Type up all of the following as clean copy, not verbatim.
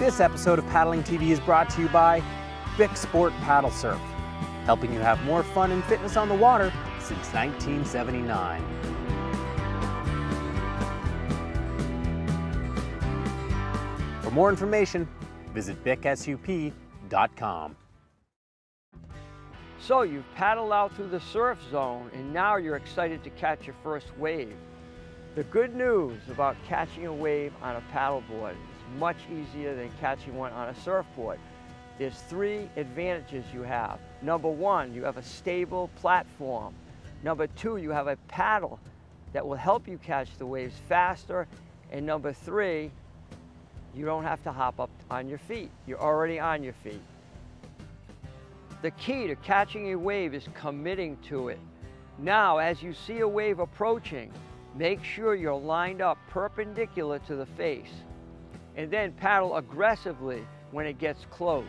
This episode of Paddling TV is brought to you by Bic Sport Paddle Surf, helping you have more fun and fitness on the water since 1979. For more information, visit bicsup.com. So you've paddled out through the surf zone and now you're excited to catch your first wave. The good news about catching a wave on a paddleboard is much easier than catching one on a surfboard. There's three advantages you have. Number one, you have a stable platform. Number two, you have a paddle that will help you catch the waves faster. And number three, you don't have to hop up on your feet. You're already on your feet. The key to catching a wave is committing to it. Now, as you see a wave approaching, make sure you're lined up perpendicular to the face, and then paddle aggressively when it gets close.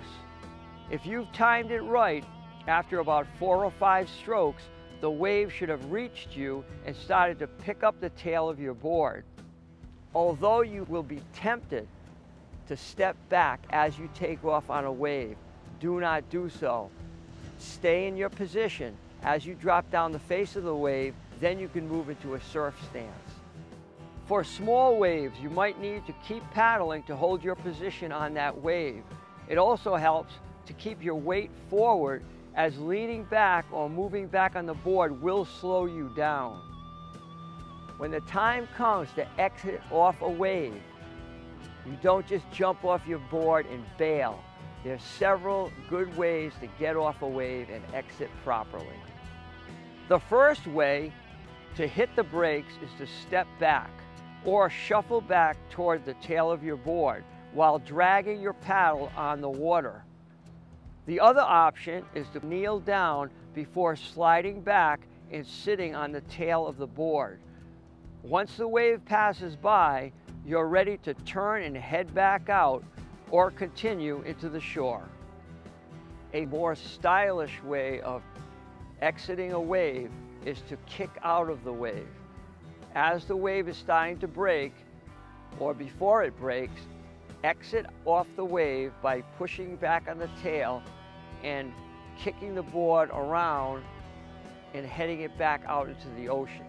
If you've timed it right, after about 4 or 5 strokes, the wave should have reached you and started to pick up the tail of your board. Although you will be tempted to step back as you take off on a wave, do not do so. Stay in your position. As you drop down the face of the wave, then you can move into a surf stance. For small waves, you might need to keep paddling to hold your position on that wave. It also helps to keep your weight forward, as leaning back or moving back on the board will slow you down. When the time comes to exit off a wave, you don't just jump off your board and bail. There's several good ways to get off a wave and exit properly. The first way to hit the brakes is to step back or shuffle back toward the tail of your board while dragging your paddle on the water. The other option is to kneel down before sliding back and sitting on the tail of the board. Once the wave passes by, you're ready to turn and head back out or continue into the shore. A more stylish way of exiting a wave is to kick out of the wave. As the wave is starting to break, or before it breaks, exit off the wave by pushing back on the tail and kicking the board around and heading it back out into the ocean.